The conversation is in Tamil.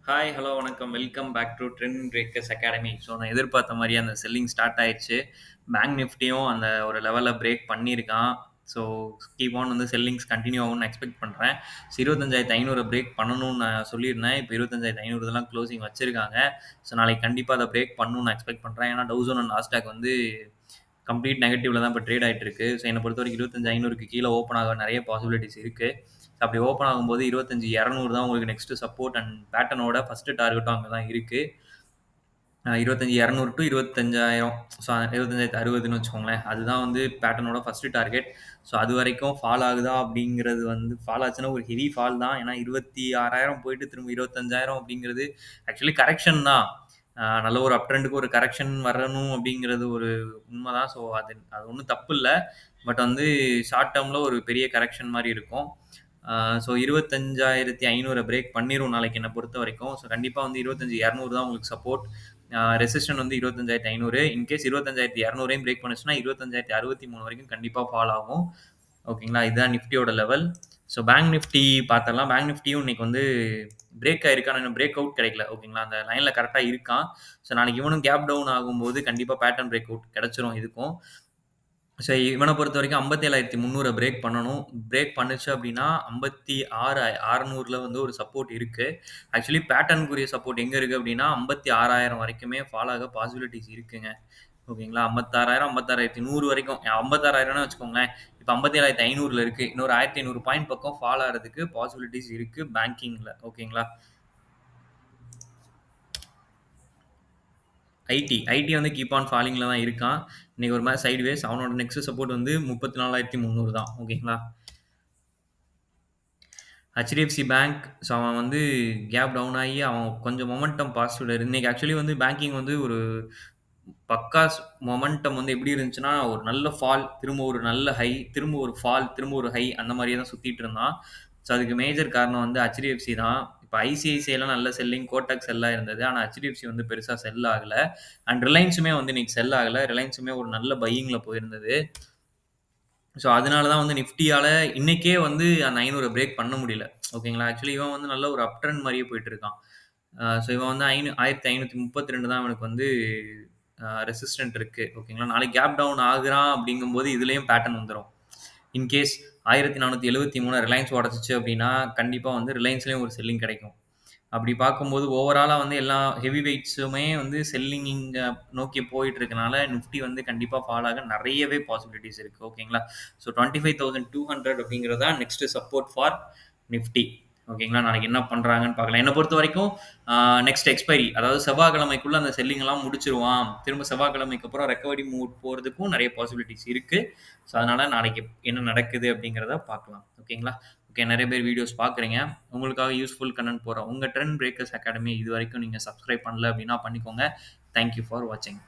ஹாய், ஹலோ, வணக்கம். Welcome back to Trend Breakers Academy. So, நான் எதிர்பார்த்த மாரியே அந்த செல்லிங் ஸ்டார்ட் ஆயிருச்சு. பேங்க் நிஃப்டியும் அந்த ஒரு லெவல பிரேக் பண்ணியிருக்கான். ஸோ, கீப் ஆன் வந்து செல்லிங்ஸ் கன்டின்யூ ஆகும்னு எக்ஸ்பெக்ட் பண்றேன். 25,500 பிரேக் பண்ணணும்னு நான் சொல்லியிருந்தேன். இப்போ 25,500 தான் க்ளோசிங் வச்சிருக்காங்க. ஸோ, நாளைக்கு கண்டிப்பா அத பிரேக் பண்ணணும்னு நான் எக்ஸ்பெக்ட் பண்றேன். ஏன்னா, டவ் ஜோன் அண்ட் நாஸ்டாக் வந்து கம்ப்ளீட் நெகட்டிவ்ல தான் இப்போ ட்ரேட் ஆயிட்டு இருக்கு. ஸோ, என்ன பொறுத்தவரைக்கும் 25,500க்கு கீழ ஓப்பன் ஆக நெறைய பாசிபிலிட்டிஸ் இருக்கு. அப்படி ஓப்பன் ஆகும்போது 25,200 தான் உங்களுக்கு நெக்ஸ்ட் சப்போர்ட் அண்ட் பேட்டர்னோட ஃபர்ஸ்ட் டார்கெட்டும் அங்க தான் இருக்கு. 25,200 டு 25,000. ஸோ 25,060ன்னு வச்சுக்கோங்களேன். அதுதான் வந்து பேட்டர்னோட ஃபர்ஸ்ட் டார்கெட். ஸோ அது வரைக்கும் ஃபால் ஆகுதா அப்படிங்கிறது வந்து ஃபால் ஆச்சுன்னா ஒரு ஹெவி ஃபால் தான். ஏன்னா 26,000 போயிட்டு திரும்ப 25,000 அப்படிங்கிறது ஆக்சுவலி கரெக்ஷன் தான். நல்ல ஒரு அப் ட்ரெண்டுக்கு ஒரு கரெக்ஷன் வரணும் அப்படிங்கிறது ஒரு உண்மதான். ஸோ அது அது ஒண்ணும் தப்பில்ல. பட் வந்து ஷார்ட் டெர்ம்ல ஒரு பெரிய கரெக்ஷன் மாரி இருக்கும். ஸோ 25,500 பிரேக் பண்ணிரும் நாளைக்கு என்ன பொறுத்தவரைக்கும். ஸோ கண்டிப்பா வந்து 25,200 தான் உங்களுக்கு சப்போர்ட். ரெசிஸ்டன்ட் வந்து 25,500. இன்கேஸ் 25,200யும் பிரேக் பண்ணுச்சுன்னா 25,063 வரைக்கும் கண்டிப்பா ஃபால் ஆகும். ஓகேங்களா? இதுதான் நிஃப்டியோட லெவல். ஸோ பேங்க் நிஃப்டி பாத்துரலாம். பேங்க் நிஃப்டியும் இன்னைக்கு வந்து பிரேக் ஆயிருக்கு. ஆனா இன்னும் பிரேக் அவுட் கிடைக்கல. ஓகேங்களா? அந்த லைன்ல கரெக்ட்டா இருக்கான். ஸோ நாளைக்கு இவனும் கேப் டவுன் ஆகும்போது கண்டிப்பா பேட்டர்ன் பிரேக் அவுட் கிடைச்சிரும் இதுக்கும். ஸோ இவன பொறுத்தவரைக்கும் 57,300 பிரேக் பண்ணணும். பிரேக் பண்ணுச்சு அப்டின்னா 56,600ல வந்து ஒரு சப்போர்ட் இருக்கு. ஆக்சுவலி பேட்டர்னுக்குரிய சப்போர்ட் எங்க இருக்கு அப்டின்னா 56,000 வரைக்குமே ஃபால் ஆக பாசிபிலிட்டீஸ் இருக்குங்க. ஓகேங்களா? 56,000, 56,100 வரைக்கும் 56,000ன்னு வச்சுக்கோங்களேன். இப்ப 57,500ல இருக்கு. இன்னொரு 1,500 பாயிண்ட் பக்கம் ஃபால் ஆறதுக்கு பாசிபிலிட்டீஸ் இருக்கு பேங்கிங்ல. ஓகேங்களா? ஐடி வந்து கீப் ஆன் ஃபாலிங்ல தான் இருக்கான். இன்னைக்கு ஒரு மாரி சைட்வேஸ். அவனோட நெக்ஸ்ட் சப்போர்ட் வந்து 34,300 தான். ஓகேங்களா? HDFC bank. ஸோ அவன் வந்து கேப் டவுன் ஆகி அவன் கொஞ்சம் மொமெண்டம் பாசிட்டிவ்ல இருக்கு. இன்னைக்கு ஆக்சுவலி வந்து பேங்கிங் வந்து ஒரு பக்கா மொமெண்டம் வந்து எப்படி இருந்துச்சுன்னா, ஒரு நல்ல ஃபால், திரும்ப ஒரு நல்ல ஹை, திரும்ப ஒரு ஃபால், திரும்ப ஒரு ஹை அந்த மாரியே தான் சுத்திட்டு இருந்தான். ஸோ அதுக்கு மேஜர் காரணம் வந்து ஹெச்டிஎஃப்சி தான். இப்ப ஐசிஐசிஐலாம் நல்ல செல்லிங், கோடக் செல் ஆயிருந்தது. ஆனா ஹெச்டிஎஃப்சி வந்து பெருசா செல் ஆகல. அண்ட் ரிலையன்ஸுமே வந்து இன்னைக்கு செல் ஆகல. ரிலையன்ஸுமே ஒரு நல்ல பையிங்ல போயிருந்தது. ஸோ அதனால தான் வந்து நிஃப்டியால இன்னைக்கே வந்து அந்த 500 பிரேக் பண்ண முடியல. ஓகேங்களா? ஆக்சுவலி இவன் வந்து நல்ல ஒரு அப் ட்ரெண்ட் மாரியே போயிட்டு இருக்கான். ஸோ இவன் வந்து 1532 தான் இவனுக்கு வந்து ரெசிஸ்டன்ட் இருக்கு. ஓகேங்களா? நாளைக்கு கேப் டவுன் ஆகுறான் அப்படிங்கும்போது இதுலயும் பேட்டர்ன் வந்துரும். இன்கேஸ் 1473 ரிலையன்ஸ் உடைச்சுச்சு அப்படின்னா, கண்டிப்பா வந்து ரிலையன்ஸ்லயும் ஒரு செல்லிங் கிடைக்கும். அப்படி பார்க்கும்போது ஓவராலா வந்து எல்லா ஹெவி வெயிட்ஸுமே வந்து செல்லிங் நோக்கி போயிட்டு இருக்கனால, நிஃப்டி வந்து கண்டிப்பா ஃபால் ஆக நெறையவே பாசிபிலிட்டீஸ் இருக்கு. ஓகேங்களா? ஸோ 25,200 அப்படிங்கிறது தான் நெக்ஸ்ட் சப்போர்ட் ஃபார் நிஃப்டி. ஓகேங்களா? நாளைக்கு என்ன பண்றாங்கன்னு பார்க்கலாம். என்ன பொறுத்தவரைக்கும் நெக்ஸ்ட் எக்ஸ்பைரி அதாவது செவ்வாய்க்கிழமைக்குள்ள அந்த செல்லிங் எல்லாம் முடிச்சுருவான். திரும்ப செவ்வாய்க்கிழமைக்கு அப்புறம் ரெக்கவரி மூவ் போறதுக்கும் நெறைய பாசிபிலிட்டீஸ் இருக்கு. ஸோ அதனால நாளைக்கு என்ன நடக்குது அப்படிங்கிறத பார்க்கலாம். ஓகேங்களா? ஓகே, நெறைய பேர் வீடியோஸ் பார்க்குறீங்க. உங்களுக்காக யூஸ்ஃபுல் கன்டென்ட் போடுறோம். உங்க ட்ரெண்ட் பிரேக்கர்ஸ் அகாடமி இதுவரைக்கும் நீங்க சப்ஸ்கிரைப் பண்ணல அப்படின்னா பண்ணிக்கோங்க. தேங்க் யூ ஃபார் வாட்சிங்.